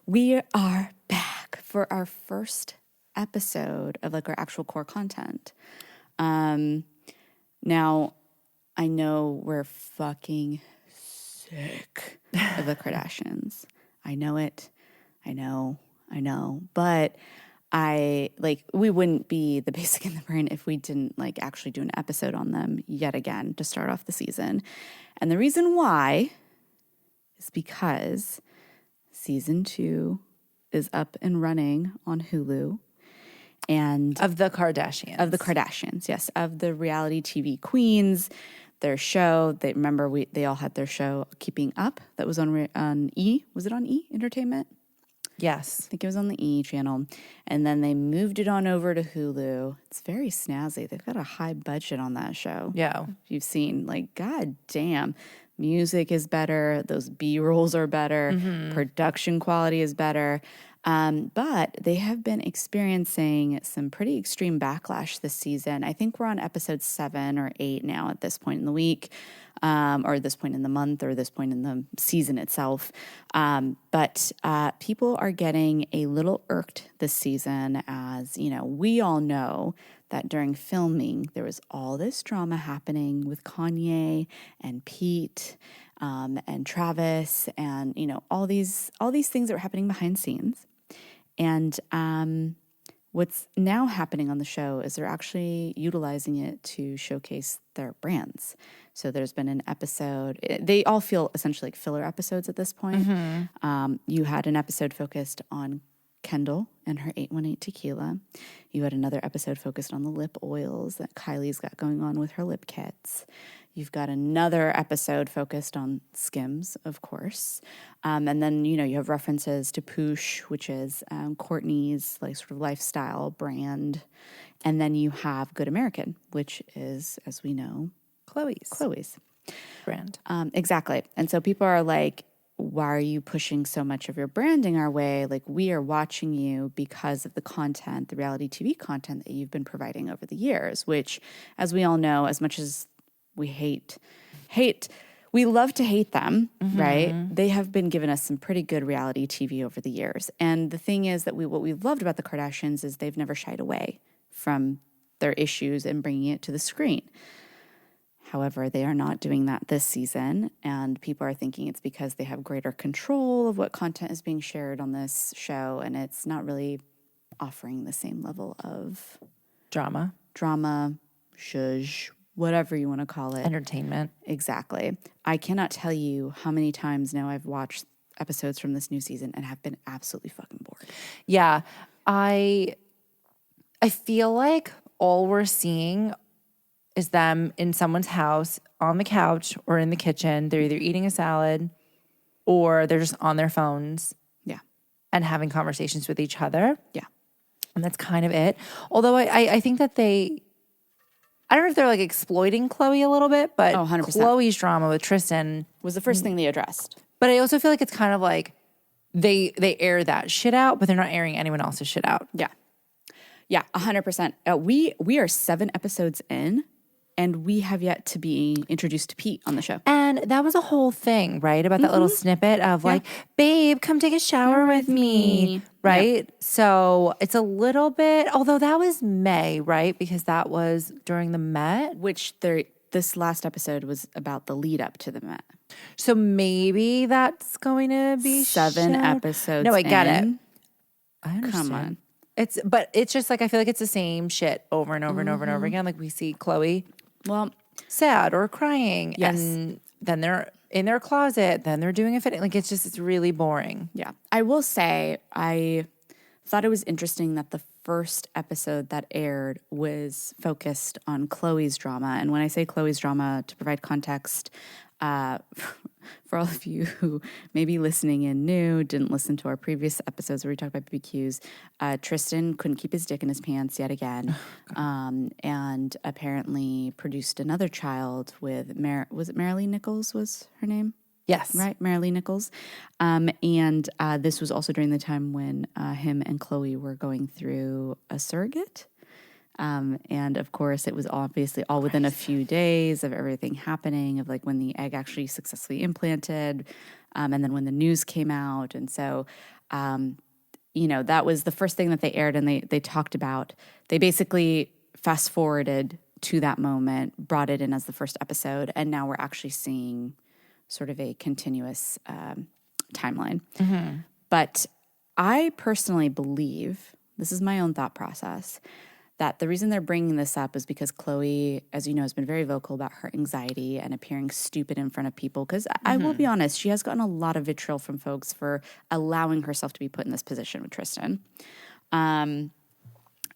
We are back for our first episode of like our actual core content. Now, I know we're fucking sick of the Kardashians. I know it. I know. But we wouldn't be the basic in the brain if we didn't like actually do an episode on them yet again to start off the season. And the reason why is because season 2 is up and running on Hulu. And of the Kardashians. Yes, of the reality TV queens, their show. They all had their show Keeping Up that was on E. Was it on E Entertainment? Yes. I think it was on the E channel. And then they moved it on over to Hulu. It's very snazzy. They've got a high budget on that show. Yeah. You've seen, like, god damn, music is better. Those B-rolls are better. Mm-hmm. Production quality is better. But they have been experiencing some pretty extreme backlash this season. I think we're on episode 7 or 8 now at this point in the week, or this point in the month, or this point in the season itself. But people are getting a little irked this season, as, you know, we all know that during filming there was all this drama happening with Kanye and Pete and Travis, and, you know, all these things that were happening behind scenes. And what's now happening on the show is they're actually utilizing it to showcase their brands. So there's been an episode, they all feel essentially like filler episodes at this point. Mm-hmm. You had an episode focused on Kendall and her 818 tequila. You had another episode focused on the lip oils that Kylie's got going on with her lip kits. You've got another episode focused on Skims, of course. And then, you know, you have references to Poosh, which is Kourtney's like sort of lifestyle brand. And then you have Good American, which is, as we know, Chloe's brand. Exactly. And so people are like, why are you pushing so much of your branding our way? Like, we are watching you because of the content, the reality TV content that you've been providing over the years, which, as we all know, as much as we we love to hate them, mm-hmm. right? They have been giving us some pretty good reality TV over the years. And the thing is that what we've loved about the Kardashians is they've never shied away from their issues and bringing it to the screen. However, they are not doing that this season, and people are thinking it's because they have greater control of what content is being shared on this show, and it's not really offering the same level of drama, shush, whatever you want to call it. Entertainment. Exactly. I cannot tell you how many times now I've watched episodes from this new season and have been absolutely fucking bored. Yeah. I feel like all we're seeing is them in someone's house, on the couch, or in the kitchen. They're either eating a salad or they're just on their phones. Yeah. And having conversations with each other. Yeah. And that's kind of it. Although I think that I don't know if they're like exploiting Khloe a little bit, but 100%. Khloe's drama with Tristan was the first thing they addressed. But I also feel like it's kind of like they air that shit out, but they're not airing anyone else's shit out. Yeah. Yeah, 100%. We are 7 episodes in, and we have yet to be introduced to Pete on the show. And that was a whole thing, right? About that little snippet of like, babe, come take a shower with me, right? Yeah. So it's a little bit, although that was May, right? Because that was during the Met. Which this last episode was about the lead up to the Met. So maybe that's going to be 7 episodes. No, I get it. I understand. Come on. But it's just like, I feel like it's the same shit over and over and over and over again. Like we see Khloe sad or crying, yes. And then they're in their closet, then they're doing a fitting. Like it's really boring. Yeah. I will say, I thought it was interesting that the first episode that aired was focused on Khloe's drama. And when I say Khloe's drama, to provide context, for all of you who may be listening in new, didn't listen to our previous episodes where we talked about BBQs, Tristan couldn't keep his dick in his pants yet again, and apparently produced another child with, was it Marilee Nichols was her name? Yes. Right, Marilee Nichols. And this was also during the time when him and Khloe were going through a surrogate. And of course, it was obviously all within a few days of everything happening, of like when the egg actually successfully implanted, and then when the news came out. And so That was the first thing that they aired, and they talked about. They basically fast forwarded to that moment, brought it in as the first episode, and now we're actually seeing sort of a continuous timeline. Mm-hmm. But I personally believe, this is my own thought process, that the reason they're bringing this up is because Khloe, as you know, has been very vocal about her anxiety and appearing stupid in front of people. Because I will be honest, she has gotten a lot of vitriol from folks for allowing herself to be put in this position with Tristan.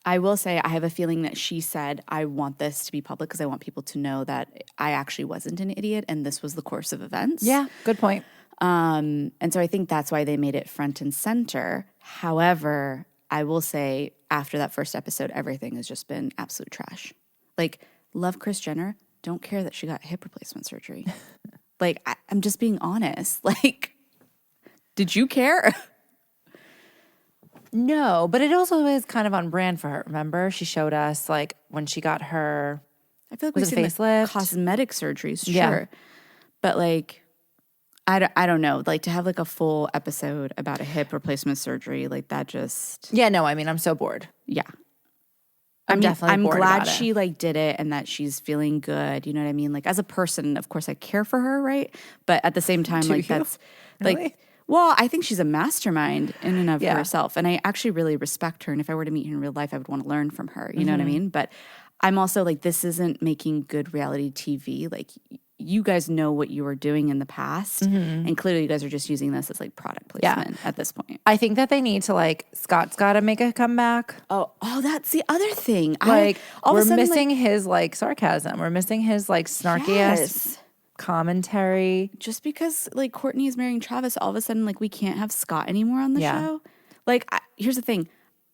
I will say I have a feeling that she said, I want this to be public because I want people to know that I actually wasn't an idiot and this was the course of events. Yeah, good point. And so I think that's why they made it front and center. However, I will say after that first episode, everything has just been absolute trash. Like, love Kris Jenner. Don't care that she got hip replacement surgery. Like, I'm just being honest. Like, did you care? No, but it also is kind of on brand for her. Remember, she showed us like when she got her. I feel like we've seen facelift, cosmetic surgeries, sure, but like, I don't know, like to have like a full episode about a hip replacement surgery, like that just. Yeah, no, I mean, I'm so bored. Yeah, I'm definitely bored glad about it. she like did it and that she's feeling good. You know what I mean? Like as a person, of course, I care for her, right? But at the same time, like that's really? like. Well, I think she's a mastermind in and of herself. And I actually really respect her. And if I were to meet her in real life, I would want to learn from her. You know what I mean? But I'm also like, this isn't making good reality TV. Like, you guys know what you were doing in the past. And clearly you guys are just using this as like product placement at this point. I think that they need to like, Scott's got to make a comeback. Oh, that's the other thing. Like, we're missing his like sarcasm. We're missing his like snarky ass commentary. Just because like Kourtney is marrying Travis, all of a sudden like we can't have Scott anymore on the show. Like here's the thing,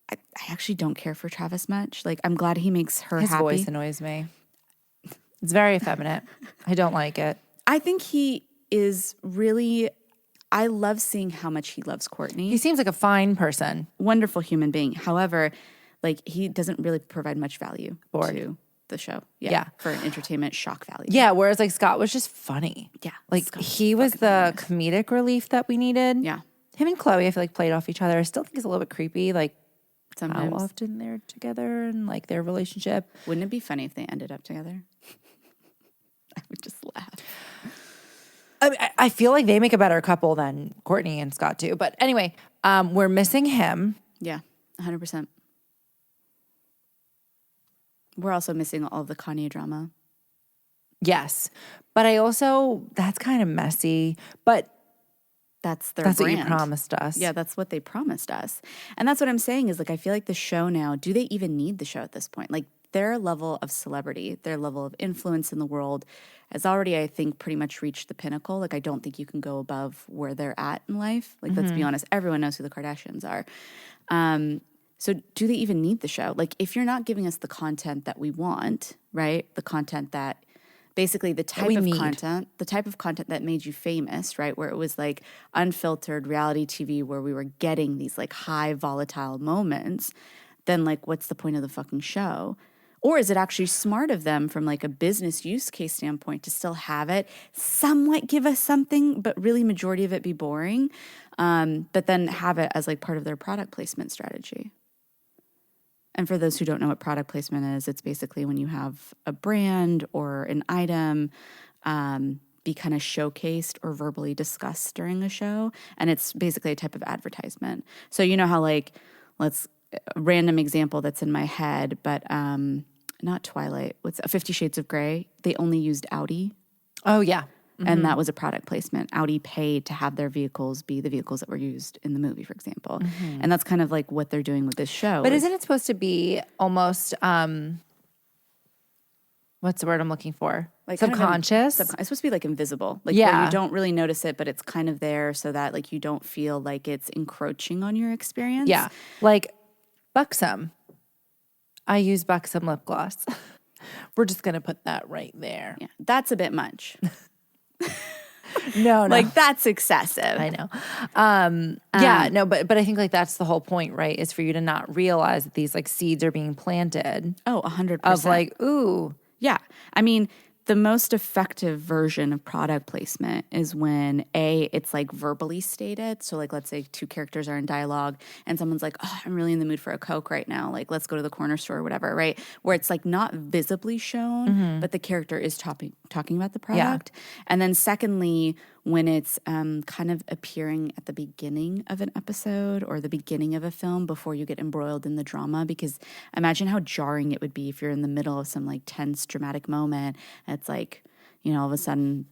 I actually don't care for Travis much. Like I'm glad he makes her his happy. His voice annoys me. It's very effeminate. I don't like it. I think he is really. I love seeing how much he loves Kourtney. He seems like a fine person, wonderful human being. However, like he doesn't really provide much value to the show. For entertainment shock value. Yeah, whereas like Scott was just funny. Yeah. Like he was the comedic relief that we needed. Yeah. Him and Khloe, I feel like played off each other. I still think it's a little bit creepy, like sometimes how often they're together and like their relationship. Wouldn't it be funny if they ended up together? I would just laugh. I mean, I feel like they make a better couple than Kourtney and Scott do. But anyway, we're missing him. Yeah, 100%. We're also missing all of the Kanye drama. Yes. But I also, that's kind of messy. But that's their brand. What you promised us. Yeah, that's what they promised us. And that's what I'm saying is like, I feel like the show now, do they even need the show at this point? Like their level of celebrity, their level of influence in the world has already, I think, pretty much reached the pinnacle. Like I don't think you can go above where they're at in life. Like let's be honest, everyone knows who the Kardashians are. So do they even need the show? Like if you're not giving us the content that we want, right? The content that basically the type of content that made you famous, right? Where it was like unfiltered reality TV where we were getting these like high volatile moments, then like what's the point of the fucking show? Or is it actually smart of them from like a business use case standpoint to still have it, somewhat give us something, but really majority of it be boring, but then have it as like part of their product placement strategy? And for those who don't know what product placement is, it's basically when you have a brand or an item be kind of showcased or verbally discussed during a show. And it's basically a type of advertisement. So you know how like, a random example that's in my head, but not Twilight. What's 50 Shades of Grey? They only used Audi. Oh, yeah. And that was a product placement. Audi paid to have their vehicles be the vehicles that were used in the movie, for example. And that's kind of like what they're doing with this show. But isn't it supposed to be almost, what's the word I'm looking for? Like subconscious? It's supposed to be like invisible. Like where you don't really notice it, but it's kind of there so that like you don't feel like it's encroaching on your experience. Yeah. Like Buxom. I use Buxom lip gloss. We're just going to put that right there. Yeah. That's a bit much. No. Like that's excessive. I know. But I think like that's the whole point, right? Is for you to not realize that these like seeds are being planted. Oh, 100%. Of like, ooh. Yeah. I mean, the most effective version of product placement is when it's like verbally stated. So like, let's say two characters are in dialogue and someone's like, oh, I'm really in the mood for a Coke right now. Like, let's go to the corner store or whatever, right? Where it's like not visibly shown, but the character is talking about the product. Yeah. And then secondly, when it's kind of appearing at the beginning of an episode or the beginning of a film before you get embroiled in the drama, because imagine how jarring it would be if you're in the middle of some like tense dramatic moment. It's like, you know, all of a sudden,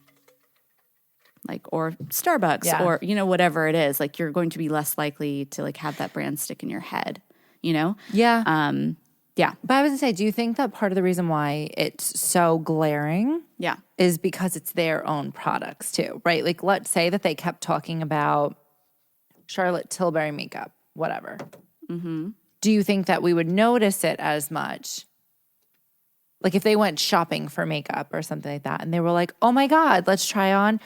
like, or Starbucks or, you know, whatever it is, like you're going to be less likely to like have that brand stick in your head, you know? Yeah. Yeah. But I was gonna say, do you think that part of the reason why it's so glaring is because it's their own products too, right? Like, let's say that they kept talking about Charlotte Tilbury makeup, whatever. Mm-hmm. Do you think that we would notice it as much? Like if they went shopping for makeup or something like that and they were like, oh my God, let's try on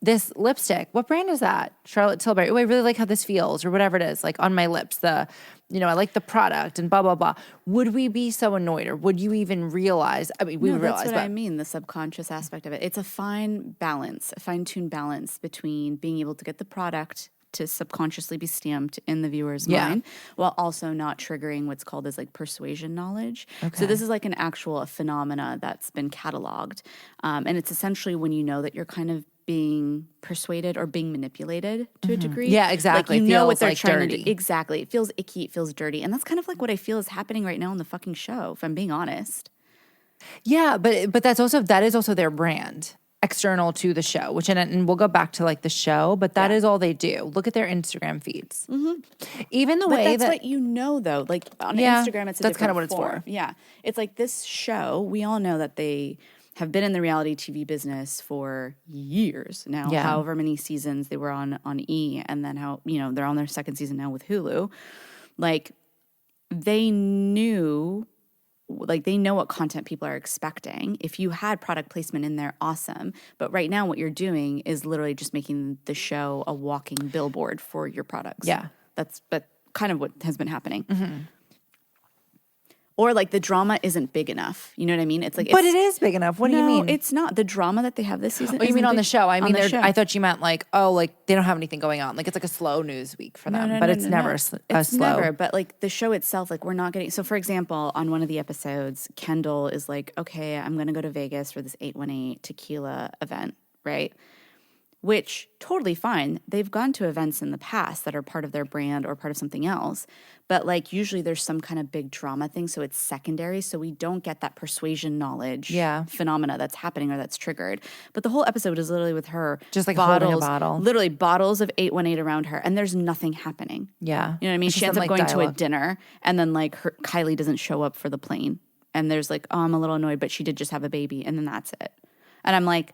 this lipstick. What brand is that? Charlotte Tilbury. Oh, I really like how this feels or whatever it is, like on my lips, I like the product and blah, blah, blah. Would we be so annoyed or would you even realize? I mean, we would realize. That's what I mean, the subconscious aspect of it. It's a fine-tuned balance between being able to get the product to subconsciously be stamped in the viewer's mind while also not triggering what's called as like persuasion knowledge. Okay. So this is like a phenomena that's been cataloged. And it's essentially when you know that you're kind of being persuaded or being manipulated to a degree. Yeah, exactly. Like you know what they're like trying dirty. to do. Exactly. It feels icky. It feels dirty. And that's kind of like what I feel is happening right now on the fucking show, if I'm being honest. Yeah, but that is also their brand. External to the show, which and we'll go back to like the show, but that is all they do. Look at their Instagram feeds. Mm-hmm. Even the way that's what you know, though. Like on Instagram, it's that's kind of what form. It's for. Yeah, it's like this show. We all know that they have been in the reality TV business for years now. Yeah. However many seasons they were on E, and then how they're on their second season now with Hulu. Like they knew. Like they know what content people are expecting. If you had product placement in there, awesome. But right now what you're doing is literally just making the show a walking billboard for your products. Yeah. That's kind of what has been happening. Mm-hmm. Or like the drama isn't big enough. You know what I mean? It's like, but it is big enough. What do you mean? No, it's not. The drama that they have this season. Oh, you mean on the show? I mean, I thought you meant like, oh, like they don't have anything going on. Like it's like a slow news week for them. But it's never a slow. Never. But like the show itself, like we're not getting. So for example, on one of the episodes, Kendall is like, okay, I'm going to go to Vegas for this 818 tequila event, right? Which totally fine. They've gone to events in the past that are part of their brand or part of something else. But like usually there's some kind of big drama thing. So it's secondary. So we don't get that persuasion knowledge phenomena that's happening or that's triggered. But the whole episode is literally with her. Just like holding a bottle. Literally bottles of 818 around her. And there's nothing happening. Yeah. You know what I mean? She ends up going to a dinner and then like Kylie doesn't show up for the plane. And there's like, oh, I'm a little annoyed, but she did just have a baby. And then that's it. And I'm like,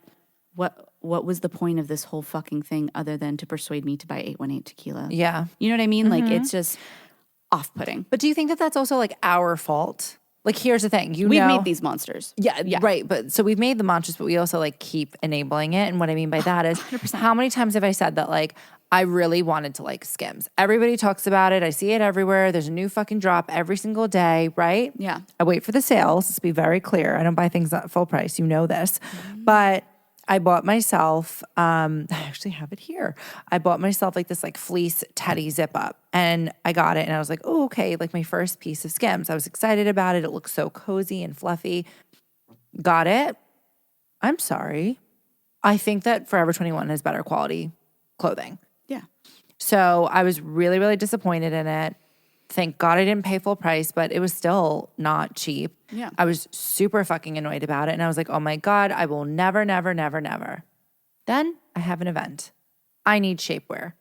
what was the point of this whole fucking thing other than to persuade me to buy 818 tequila? Yeah. You know what I mean? Mm-hmm. Like it's just off-putting. But do you think that that's also like our fault? Like here's the thing, we've made these monsters. Yeah, right. But so we've made the monsters, but we also like keep enabling it. And what I mean by that is 100%. How many times have I said that like I really wanted to like Skims? Everybody talks about it. I see it everywhere. There's a new fucking drop every single day, right? Yeah. I wait for the sales. Let's be very clear. I don't buy things at full price. You know this. Mm-hmm. But I bought myself, I actually have it here. I bought myself like this like fleece teddy zip up and I got it and I was like, oh, okay. Like my first piece of Skims. I was excited about it. It looks so cozy and fluffy. Got it. I'm sorry. I think that Forever 21 has better quality clothing. Yeah. So I was really, really disappointed in it. Thank God I didn't pay full price, but it was still not cheap. Yeah. I was super fucking annoyed about it. And I was like, oh my God, I will never, never, never, never. Then I have an event. I need shapewear.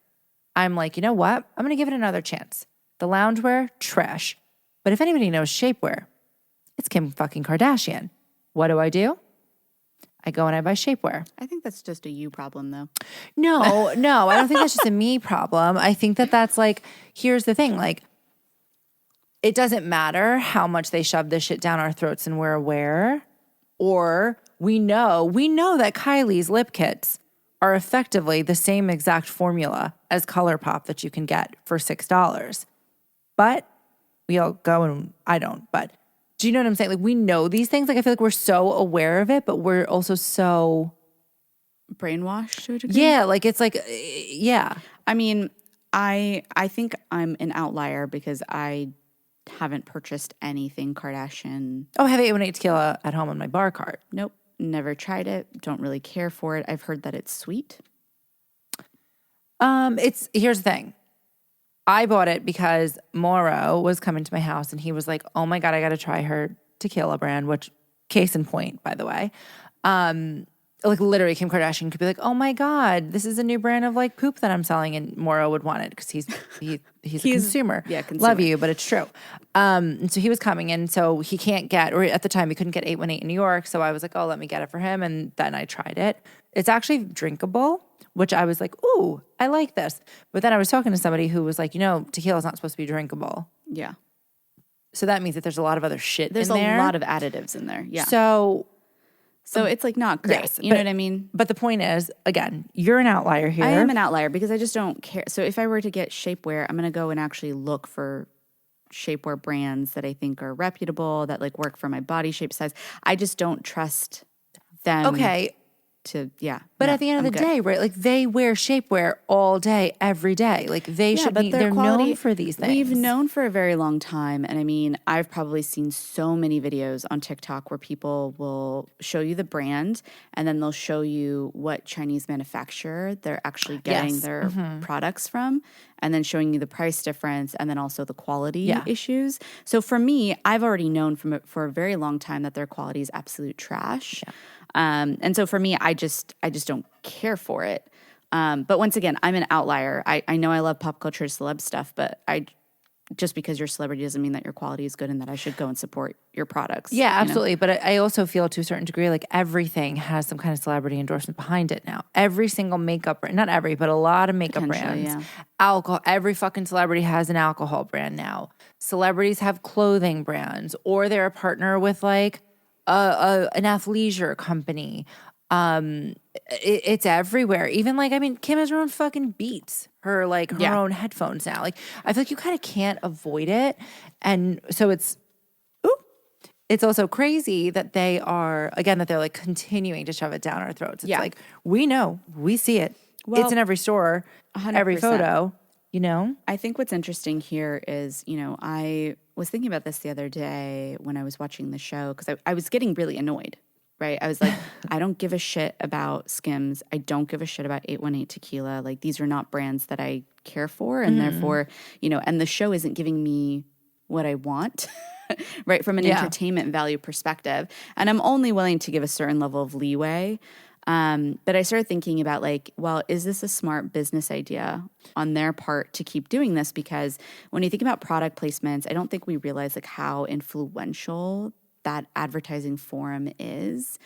I'm like, you know what? I'm going to give it another chance. The loungewear, trash. But if anybody knows shapewear, it's Kim fucking Kardashian. What do? I go and I buy shapewear. I think that's just a you problem though. No, I don't think that's just a me problem. I think that that's like, here's the thing, like, it doesn't matter how much they shove this shit down our throats and we're aware, or we know that Kylie's lip kits are effectively the same exact formula as ColourPop that you can get for $6. But we all go and I don't, but Do you know what I'm saying? Like, we know these things. Like, I feel like we're so aware of it, but we're also so brainwashed to a degree. Yeah, like it's like yeah. I mean, I think I'm an outlier because I haven't purchased anything Kardashian. Oh, I have 818 tequila at home on my bar cart. Nope, never tried it. Don't really care for it. I've heard that it's sweet. Here's the thing. I bought it because Mauro was coming to my house and he was like, "Oh my God, I got to try her tequila brand," which case in point, by the way. Like literally Kim Kardashian could be like, "Oh my God, this is a new brand of like poop that I'm selling." And Mauro would want it because he's a consumer. Yeah, consumer. Love you, but it's true. And so he was coming in, so he can't get, or at the time he couldn't get 818 in New York. So I was like, "Oh, let me get it for him." And then I tried it. It's actually drinkable, which I was like, "Ooh, I like this." But then I was talking to somebody who was like, tequila is not supposed to be drinkable. Yeah. So that means that there's a lot of other shit There's in there. a lot of additives in there. Yeah. So it's like not great. Yes, you know what I mean? But the point is, again, you're an outlier here. I am an outlier because I just don't care. So if I were to get shapewear, I'm going to go and actually look for shapewear brands that I think are reputable, that like work for my body shape size. I just don't trust them. Okay. But at the end of the day, right? Like they wear shapewear all day, every day. Like they should be, they're known for these things. We've known for a very long time. And I mean, I've probably seen so many videos on TikTok where people will show you the brand and then they'll show you what Chinese manufacturer they're actually getting their products from, and then showing you the price difference and then also the quality issues. So for me, I've already known for a very long time that their quality is absolute trash. Yeah. And so for me, I just don't care for it. But once again, I'm an outlier. I know I love pop culture celeb stuff, but just because you're a celebrity doesn't mean that your quality is good and that I should go and support your products. Yeah, absolutely. But I also feel to a certain degree like everything has some kind of celebrity endorsement behind it now. Every single makeup brand, not every, but a lot of makeup brands. Yeah. Alcohol, every fucking celebrity has an alcohol brand now. Celebrities have clothing brands, or they're a partner with like an athleisure company. It's everywhere. Even like, I mean, Kim has her own fucking Beats, her own headphones now. Like, I feel like you kind of can't avoid it. And so it's also crazy that they're like continuing to shove it down our throats. It's like, we know, we see it. Well, it's in every store, 100%. Every photo, I think what's interesting here is, I was thinking about this the other day when I was watching the show because I was getting really annoyed, right? I was like, I don't give a shit about Skims. I don't give a shit about 818 tequila. Like, these are not brands that I care for. And therefore, and the show isn't giving me what I want, right? From an entertainment value perspective. And I'm only willing to give a certain level of leeway. But I started thinking about like, well, is this a smart business idea on their part to keep doing this? Because when you think about product placements, I don't think we realize like how influential that advertising forum is.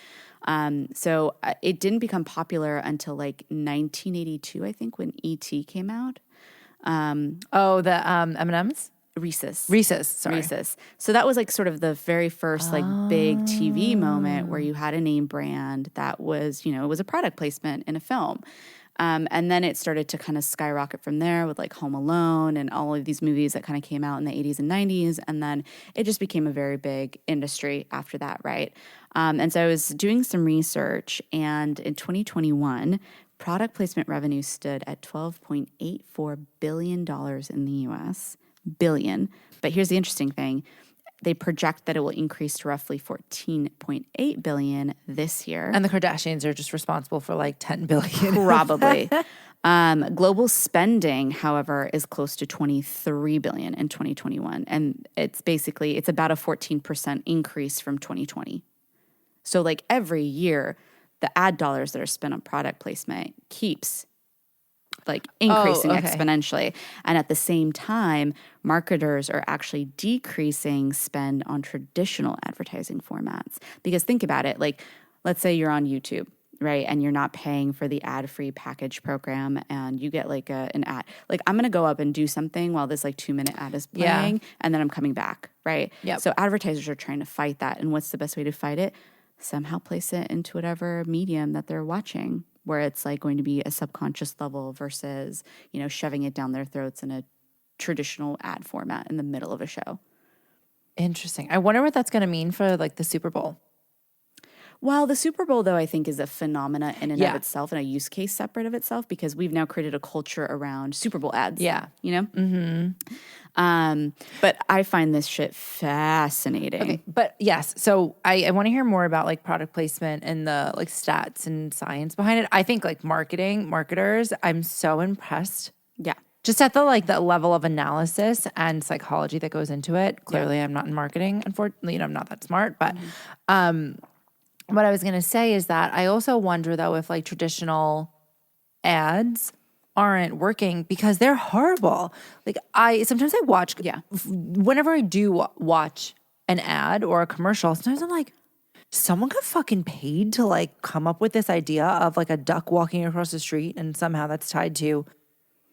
So it didn't become popular until like 1982, I think, when E.T. came out. The M&Ms? Reese's. So that was like sort of the very first like big TV moment where you had a name brand that was, it was a product placement in a film. And then it started to kind of skyrocket from there with like Home Alone and all of these movies that kind of came out in the 80s and 90s. And then it just became a very big industry after that, right? And so I was doing some research, and in 2021, product placement revenue stood at $12.84 billion in the U.S., billion. But here's the interesting thing. They project that it will increase to roughly $14.8 billion this year. And the Kardashians are just responsible for like $10 billion. Probably. Global spending, however, is close to $23 billion in 2021. And it's about a 14% increase from 2020. So like every year, the ad dollars that are spent on product placement keeps like increasing exponentially. And at the same time, marketers are actually decreasing spend on traditional advertising formats. Because think about it, like let's say you're on YouTube, right? And you're not paying for the ad-free package program and you get like an ad. Like I'm going to go up and do something while this like 2-minute ad is playing and then I'm coming back, right? Yep. So advertisers are trying to fight that. And what's the best way to fight it? Somehow place it into whatever medium that they're watching, where it's like going to be a subconscious level versus, shoving it down their throats in a traditional ad format in the middle of a show. Interesting. I wonder what that's going to mean for like the Super Bowl. Well, the Super Bowl, though, I think is a phenomena in and Yeah. of itself and a use case separate of itself because we've now created a culture around Super Bowl ads. Yeah. You know? Mm-hmm. But I find this shit fascinating. Okay. But yes, so I want to hear more about like product placement and the like stats and science behind it. I think like marketers, I'm so impressed. Yeah. Just at the like the level of analysis and psychology that goes into it. Clearly, I'm not in marketing, unfortunately. I'm not that smart. But what I was going to say is that I also wonder, though, if like traditional ads aren't working because they're horrible. Like sometimes I watch. Yeah. Whenever I do watch an ad or a commercial, sometimes I'm like, someone got fucking paid to like come up with this idea of like a duck walking across the street, and somehow that's tied to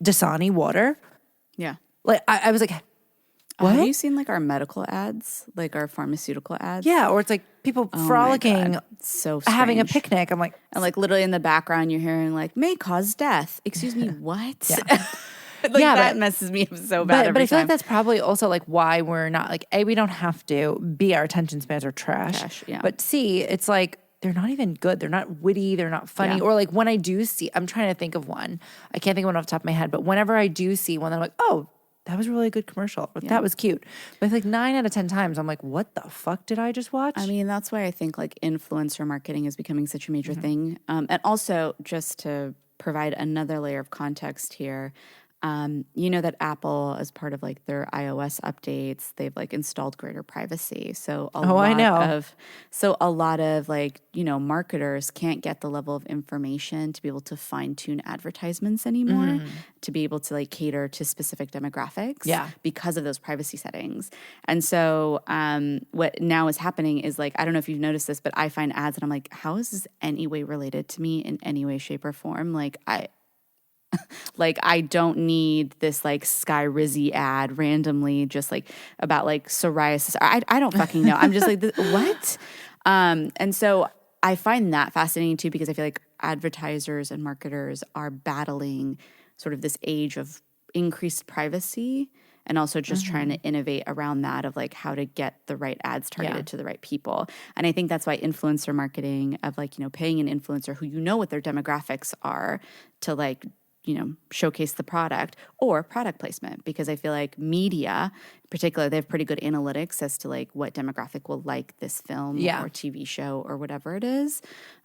Dasani water. Yeah. Like I was like, what? Have you seen like our medical ads, like our pharmaceutical ads? Yeah, or it's like people frolicking, so having a strange. picnic. I'm like, And like literally in the background, you're hearing like may cause death. Excuse me, what? Yeah. That messes me up so bad. but I feel like that's probably also like why we're not like A, we don't have to. B, our attention spans are trash. Yeah. But C, it's like they're not even good. They're not witty. They're not funny. Yeah. Or like when I do see, I'm trying to think of one. I can't think of one off the top of my head. But whenever I do see one, I'm like, oh, that was a really good commercial. Or, that was cute. But like 9 out of 10 times, I'm like, what the fuck did I just watch? I mean, that's why I think like influencer marketing is becoming such a major thing. And also, just to provide another layer of context here, you know that Apple, as part of like their iOS updates, they've like installed greater privacy. So a lot of like, you know, marketers can't get the level of information to be able to fine tune advertisements anymore, to be able to like cater to specific demographics because of those privacy settings. And so what now is happening is like, I don't know if you've noticed this, but I find ads and I'm like, how is this any way related to me in any way, shape, or form? Like I don't need this like Sky Rizzy ad randomly just like about like psoriasis. I don't fucking know. I'm just like, what? And so I find that fascinating too, because I feel like advertisers and marketers are battling sort of this age of increased privacy and also just trying to innovate around that of like how to get the right ads targeted to the right people. And I think that's why influencer marketing of like, you know, paying an influencer who you know what their demographics are to like, you know, showcase the product, or product placement, because I feel like media in particular, they have pretty good analytics as to like what demographic will like this film or TV show or whatever it is.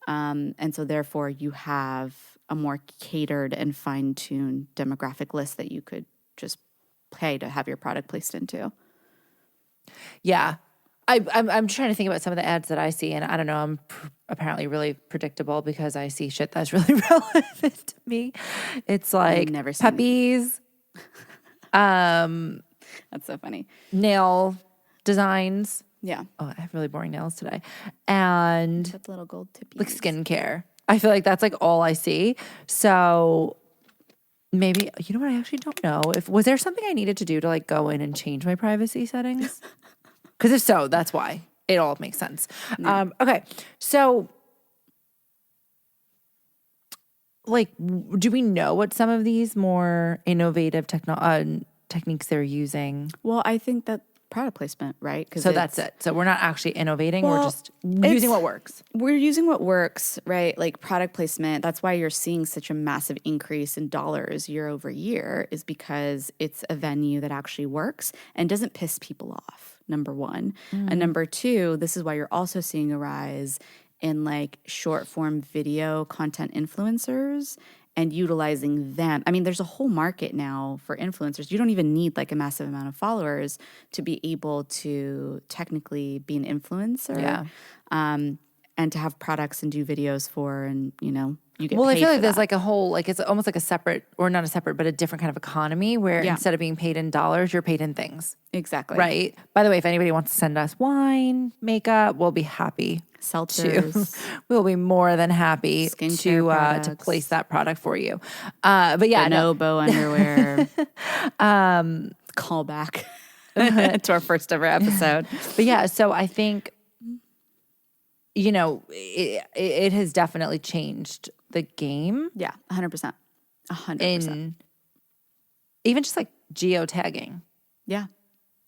And so therefore you have a more catered and fine-tuned demographic list that you could just pay to have your product placed into. Yeah. I'm trying to think about some of the ads that I see, and I don't know, I'm apparently really predictable because I see shit that's really relevant to me. It's like never seen puppies, that's so funny. nail designs. Yeah. Oh, I have really boring nails today. And With the little gold tippies. like skincare. I feel like that's like all I see. So maybe, you know what, I actually don't know. Was there something I needed to do to like go in and change my privacy settings? Because if so, that's why. It all makes sense. Okay, so like, do we know what some of these more innovative techniques they're using? Well, I think that product placement, right? So that's it. So we're not actually innovating. We're just using what works. We're using what works, right? Like product placement. That's why you're seeing such a massive increase in dollars year over year, is because it's a venue that actually works and doesn't piss people off, number one. And number two, this is why you're also seeing a rise in like short form video content influencers and utilizing them. I mean, there's a whole market now for influencers. You don't even need like a massive amount of followers to be able to technically be an influencer. And to have products and do videos for, and you know, you get paid I feel like for there's that. like a whole, like it's almost like a separate, or not a separate, but a different kind of economy where instead of being paid in dollars, you're paid in things. Exactly. Right? By the way, if anybody wants to send us wine, makeup, we'll be happy. Seltzers. We'll be more than happy Skincare to place that product for you. But yeah, Bonobo underwear. Call back to our first ever episode. But yeah, so I think, you know, it has definitely changed the game. Yeah, 100%. 100%. In even just like geotagging. Yeah.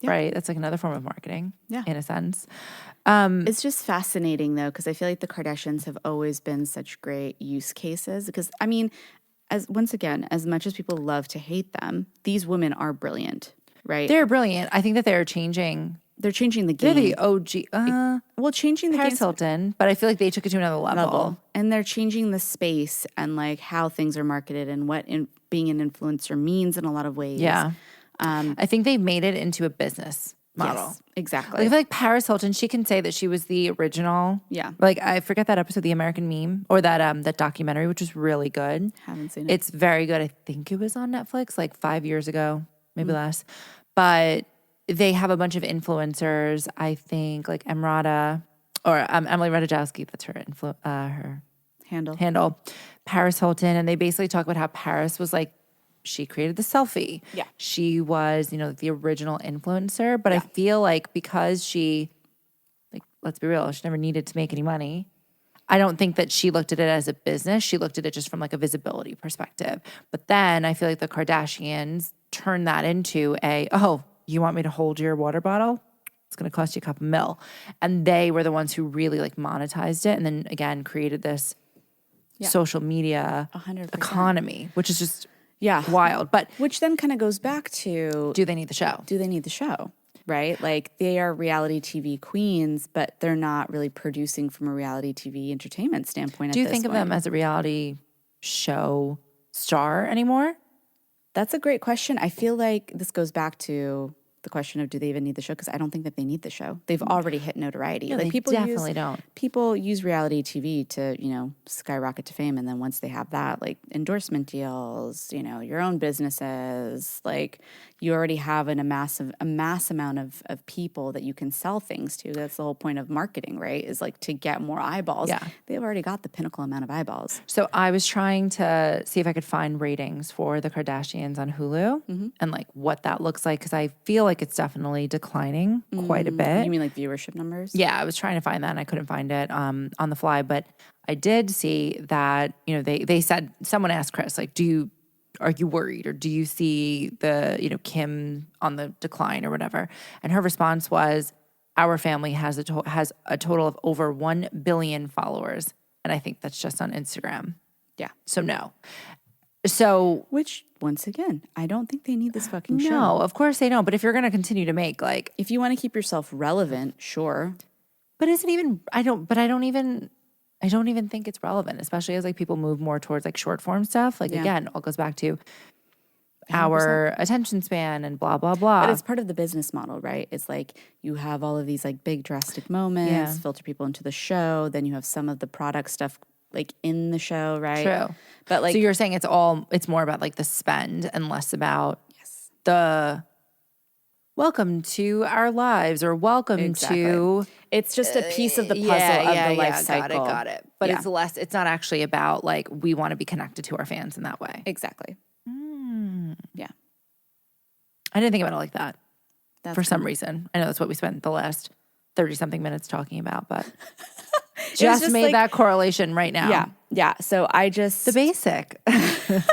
right? That's like another form of marketing, in a sense. It's just fascinating, though, because I feel like the Kardashians have always been such great use cases. Because, I mean, once again, as much as people love to hate them, these women are brilliant, right? They're brilliant. I think that they're changing. They're changing the game. They're the OG. Well, changing the game. Paris Hilton, but I feel like they took it to another level. And they're changing the space and like how things are marketed and what being an influencer means in a lot of ways. Yeah. I think they made it into a business model. Yes, exactly. Like, I feel like Paris Hilton, she can say that she was the original. Yeah. Like, I forget that episode, The American Meme, or that documentary, which was really good. Haven't seen it. It's very good. I think it was on Netflix like 5 years ago, maybe less. But they have a bunch of influencers. I think like Emrata or Emily Ratajkowski, that's her handle, Paris Hilton. And they basically talk about how Paris was like, she created the selfie. Yeah. She was, the original influencer. But I feel like because she, like, let's be real, she never needed to make any money. I don't think that she looked at it as a business. She looked at it just from like a visibility perspective. But then I feel like the Kardashians turned that into you want me to hold your water bottle? It's going to cost you a couple mil. And they were the ones who really like monetized it. And then again, created this social media 100%. economy, which is just wild. But which then kind of goes back to, do they need the show? Do they need the show? Right? Like they are reality TV queens, but they're not really producing from a reality TV entertainment standpoint. Do you think of them as a reality show star anymore? That's a great question. I feel like this goes back to the question of do they even need the show? Because I don't think that they need the show. They've already hit notoriety. No, like they people definitely don't. People use reality TV to, skyrocket to fame. And then once they have that, like endorsement deals, your own businesses, like you already have a mass amount of people that you can sell things to. That's the whole point of marketing, right? Is like to get more eyeballs. Yeah. They've already got the pinnacle amount of eyeballs. So I was trying to see if I could find ratings for the Kardashians on Hulu and like what that looks like. Cause I feel like it's definitely declining quite a bit. You mean like viewership numbers? Yeah, I was trying to find that and I couldn't find it on the fly. But I did see that, they said, someone asked Chris, like, are you worried or do you see the, Kim on the decline or whatever? And her response was, our family has a total of over 1 billion followers. And I think that's just on Instagram. Yeah. So no. So, which once again, I don't think they need this fucking show. No, of course they don't. But if you're going to continue to make like, if you want to keep yourself relevant, sure. But I don't even think it's relevant, especially as like people move more towards like short form stuff. Like again, all goes back to 100%. Our attention span and blah, blah, blah. But it's part of the business model, right? It's like you have all of these like big drastic moments, filter people into the show. Then you have some of the product stuff like in the show, right? True. But like, so you're saying it's more about like the spend and less about the welcome to our lives or welcome to. It's just a piece of the puzzle of the life cycle. Got it. But it's not actually about like we want to be connected to our fans in that way. Exactly. Yeah. I didn't think about it like that for some reason. I know that's what we spent the last 30-something minutes talking about, but just made like, that correlation right now. Yeah. Yeah. So I just... The basic. And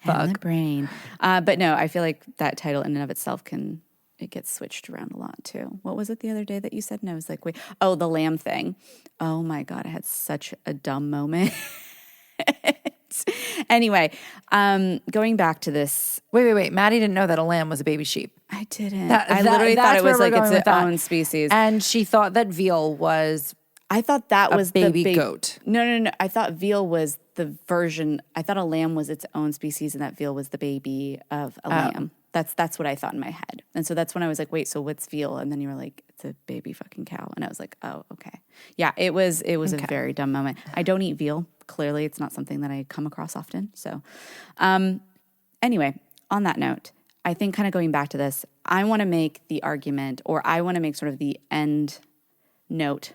the brain. But no, I feel like that title in and of itself it gets switched around a lot too. What was it the other day that you said? And I was like, wait, the lamb thing. Oh my God, I had such a dumb moment. Anyway, going back to this. Wait. Maddie didn't know that a lamb was a baby sheep. I didn't. I literally thought it was like its own species. And she thought that veal was... I thought that was baby the big goat. No. I thought veal was the version. I thought a lamb was its own species and that veal was the baby of a lamb. That's what I thought in my head. And so that's when I was like, wait, so what's veal? And then you were like, it's a baby fucking cow. And I was like, oh, okay. Yeah, it was a very dumb moment. I don't eat veal. Clearly, it's not something that I come across often. So anyway, on that note, I think kind of going back to this, I want to make the argument, or I want to make sort of the end note,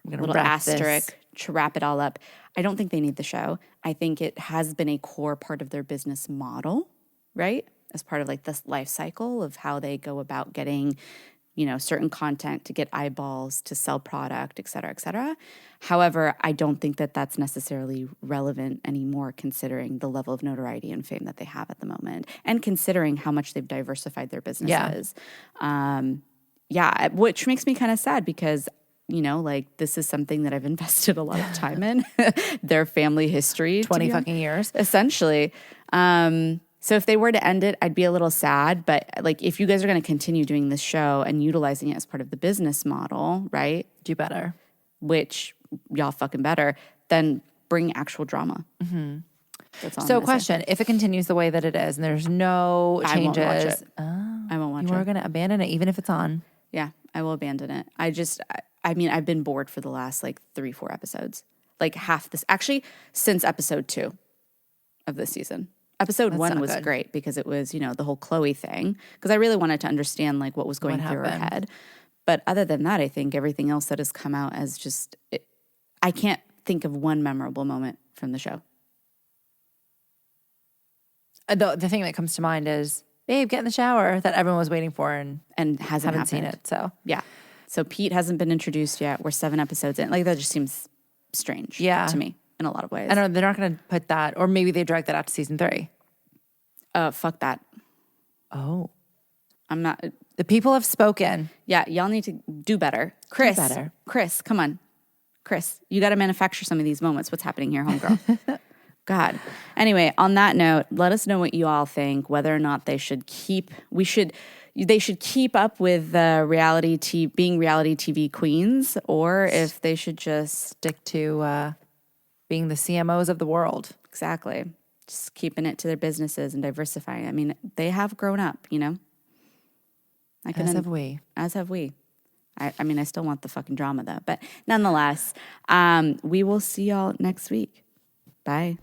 little asterisk to wrap it all up. I don't think they need the show. I think it has been a core part of their business model, right? As part of like this life cycle of how they go about getting, certain content to get eyeballs, to sell product, et cetera, et cetera. However, I don't think that that's necessarily relevant anymore considering the level of notoriety and fame that they have at the moment and considering how much they've diversified their businesses. Which makes me kind of sad because, this is something that I've invested a lot of time in, their family history. 20 fucking years. Essentially. So if they were to end it, I'd be a little sad. But if you guys are going to continue doing this show and utilizing it as part of the business model, right? Do better. Which y'all fucking better, then bring actual drama. Mm-hmm. That's all. So question, if it continues the way that it is and there's no changes. I won't watch it. I won't watch it. You are going to abandon it even if it's on? Yeah, I will abandon it. I've been bored for the last 3-4 episodes. Actually, since episode 2 of this season. Episode 1 was great because it was, the whole Chloe thing. Because I really wanted to understand what was going through her head. But other than that, I think everything else that has come out as just, I can't think of one memorable moment from the show. The thing that comes to mind is, babe, get in the shower, that everyone was waiting for and haven't seen it. So yeah. So Pete hasn't been introduced yet. We're 7 episodes in. That just seems strange to me. In a lot of ways. I don't know. They're not going to put that, or maybe they drag that out to season 3. Fuck that. Oh. I'm not. The people have spoken. Yeah, y'all need to do better. Chris. Do better. Chris, come on. Chris, you got to manufacture some of these moments. What's happening here, homegirl? God. Anyway, on that note, let us know what you all think, whether or not they should keep up with being reality TV queens, or if they should just stick to being the CMOs of the world. Exactly. Just keeping it to their businesses and diversifying. I mean, they have grown up, As have we. As have we. I still want the fucking drama though. But nonetheless, we will see y'all next week. Bye.